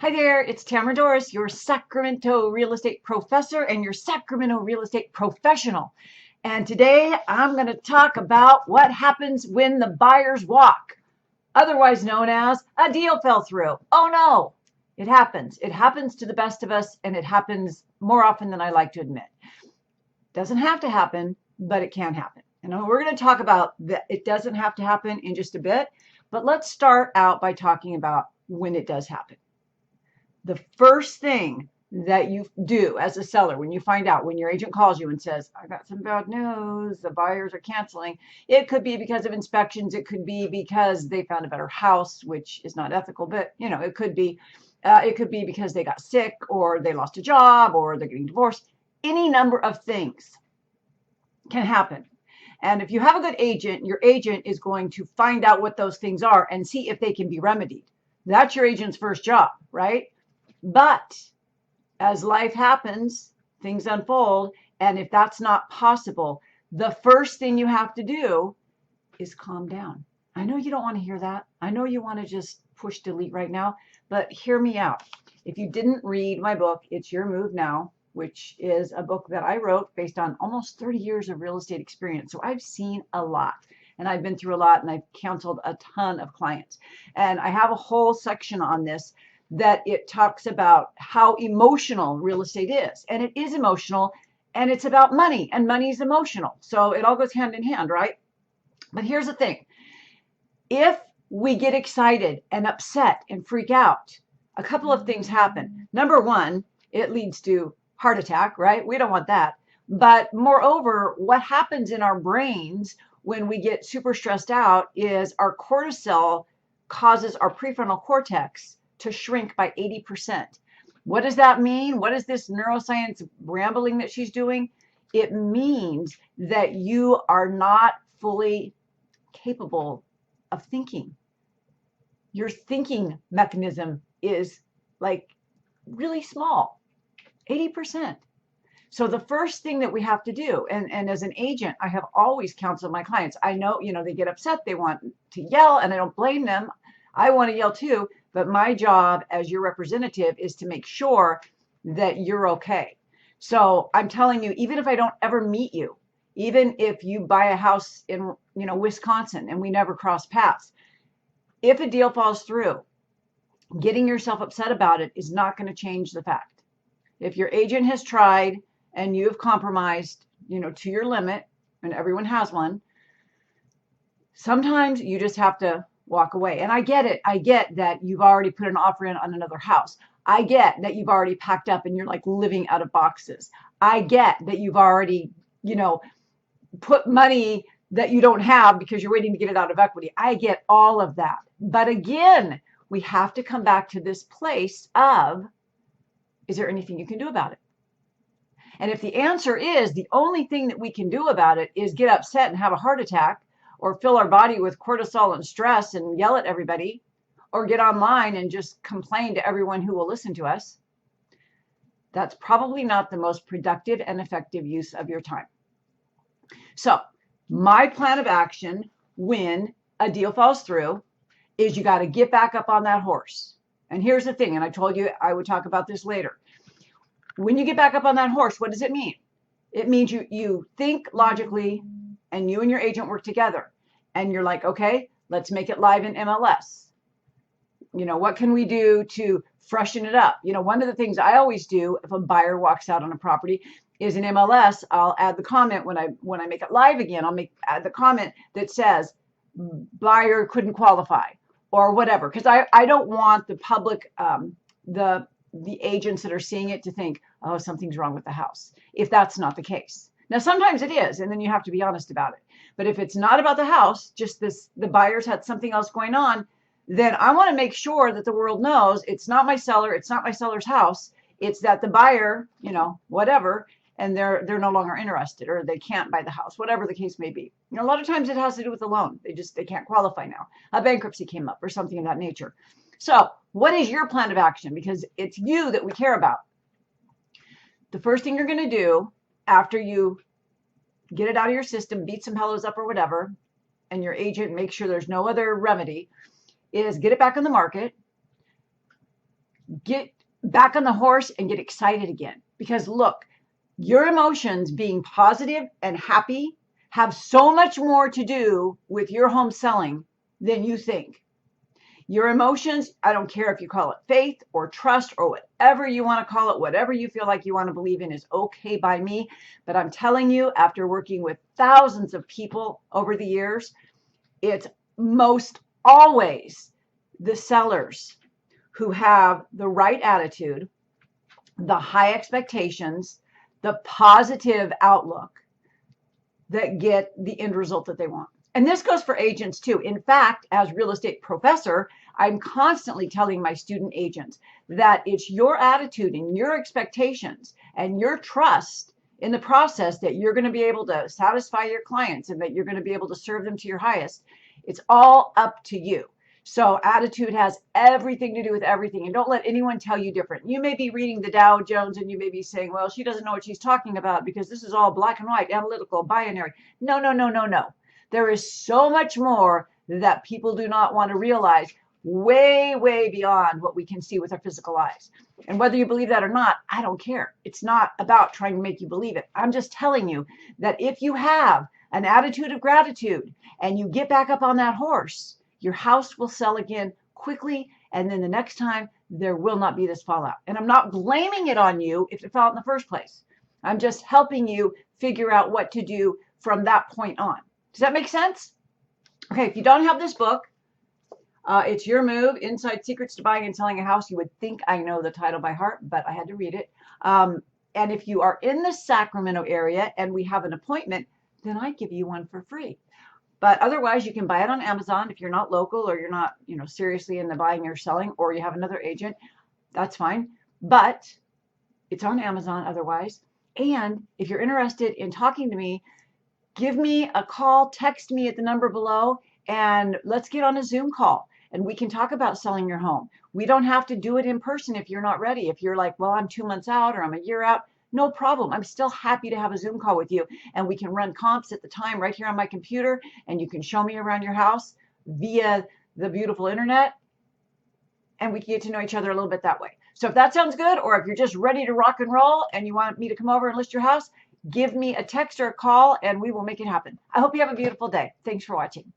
Hi there, it's Tamara Doris, your Sacramento real estate professor and your Sacramento real estate professional. And today I'm going to talk about what happens when the buyers walk, otherwise known as a deal fell through. Oh no, it happens. It happens to the best of us, and it happens more often than I like to admit. Doesn't have to happen, but it can happen. And we're going to talk about that. It doesn't have to happen in just a bit, but let's start out by talking about when it does happen. The first thing that you do as a seller when you find out, when your agent calls you and says, I got some bad news, the buyers are canceling, it could be because of inspections, it could be because they found a better house, which is not ethical, but it could be because they got sick or they lost a job or they're getting divorced. Any number of things can happen. And if you have a good agent, your agent is going to find out what those things are and see if they can be remedied. That's your agent's first job, right? But as life happens, things unfold. And if that's not possible, the first thing you have to do is calm down. I know you don't want to hear that. I know you want to just push delete right now, but hear me out. If you didn't read my book, It's Your Move Now, which is a book that I wrote based on almost 30 years of real estate experience. So I've seen a lot and I've been through a lot and I've counseled a ton of clients. And I have a whole section on this that it talks about how emotional real estate is. And it is emotional, and it's about money, and money is emotional. So it all goes hand in hand, right? But here's the thing. If we get excited and upset and freak out, a couple of things happen. Number one, it leads to heart attack, right? We don't want that. But moreover, what happens in our brains when we get super stressed out is our cortisol causes our prefrontal cortex to shrink by 80%. What does that mean? What is this neuroscience rambling that she's doing? It means that you are not fully capable of thinking. Your thinking mechanism is like really small, 80%. So the first thing that we have to do, and as an agent, I have always counseled my clients. I know, they get upset, they want to yell, and I don't blame them. I want to yell too, but my job as your representative is to make sure that you're okay. So I'm telling you, even if I don't ever meet you, even if you buy a house in, Wisconsin and we never cross paths, if a deal falls through, getting yourself upset about it is not going to change the fact. If your agent has tried and you have compromised, to your limit, and everyone has one, sometimes you just have to walk away. And I get it. I get that you've already put an offer in on another house. I get that you've already packed up and you're like living out of boxes. I get that you've already, put money that you don't have because you're waiting to get it out of equity. I get all of that. But again, we have to come back to this place of, is there anything you can do about it? And if the answer is the only thing that we can do about it is get upset and have a heart attack, or fill our body with cortisol and stress and yell at everybody, or get online and just complain to everyone who will listen to us, that's probably not the most productive and effective use of your time. So my plan of action when a deal falls through is you got to get back up on that horse. And here's the thing, and I told you I would talk about this later. When you get back up on that horse, what does it mean? It means you think logically, and you and your agent work together, and you're like, okay, let's make it live in MLS. What can we do to freshen it up? One of the things I always do if a buyer walks out on a property is in MLS, I'll add the comment when I make it live again, add the comment that says buyer couldn't qualify or whatever, because I don't want the public, the agents that are seeing it to think, oh, something's wrong with the house, if that's not the case. Now, sometimes it is, and then you have to be honest about it. But if it's not about the house, just the buyers had something else going on, then I want to make sure that the world knows it's not my seller, it's not my seller's house, it's that the buyer, whatever, and they're no longer interested, or they can't buy the house, whatever the case may be. A lot of times it has to do with the loan. They can't qualify now. A bankruptcy came up or something of that nature. So what is your plan of action? Because it's you that we care about. The first thing you're going to do after you get it out of your system, beat some pillows up or whatever, and your agent makes sure there's no other remedy, is get it back on the market. get back on the horse and get excited again. Because look, your emotions being positive and happy have so much more to do with your home selling than you think. Your emotions, I don't care if you call it faith or trust or whatever you want to call it, whatever you feel like you want to believe in is okay by me. But I'm telling you, after working with thousands of people over the years, it's most always the sellers who have the right attitude, the high expectations, the positive outlook that get the end result that they want. And this goes for agents too. In fact, as real estate professor, I'm constantly telling my student agents that it's your attitude and your expectations and your trust in the process that you're going to be able to satisfy your clients and that you're going to be able to serve them to your highest. It's all up to you. So attitude has everything to do with everything. And don't let anyone tell you different. You may be reading the Dow Jones and you may be saying, well, she doesn't know what she's talking about because this is all black and white, analytical, binary. No, no, no, no, no. There is so much more that people do not want to realize, way, way beyond what we can see with our physical eyes. And whether you believe that or not, I don't care. It's not about trying to make you believe it. I'm just telling you that if you have an attitude of gratitude and you get back up on that horse, your house will sell again quickly. And then the next time, there will not be this fallout. And I'm not blaming it on you if it fell out in the first place. I'm just helping you figure out what to do from that point on. Does that make sense? Okay, if you don't have this book, it's Your Move, Inside Secrets to Buying and Selling a House. You would think I know the title by heart, but I had to read it. And if you are in the Sacramento area and we have an appointment, then I give you one for free. But otherwise, you can buy it on Amazon if you're not local or you're not, seriously in the buying or selling, or you have another agent. That's fine. But it's on Amazon otherwise. And if you're interested in talking to me, give me a call, text me at the number below, and let's get on a Zoom call and we can talk about selling your home. We don't have to do it in person if you're not ready. If you're like, well, I'm 2 months out or I'm a year out, no problem. I'm still happy to have a Zoom call with you and we can run comps at the time right here on my computer and you can show me around your house via the beautiful internet and we can get to know each other a little bit that way. So if that sounds good, or if you're just ready to rock and roll and you want me to come over and list your house, give me a text or a call and we will make it happen. I hope you have a beautiful day. Thanks for watching.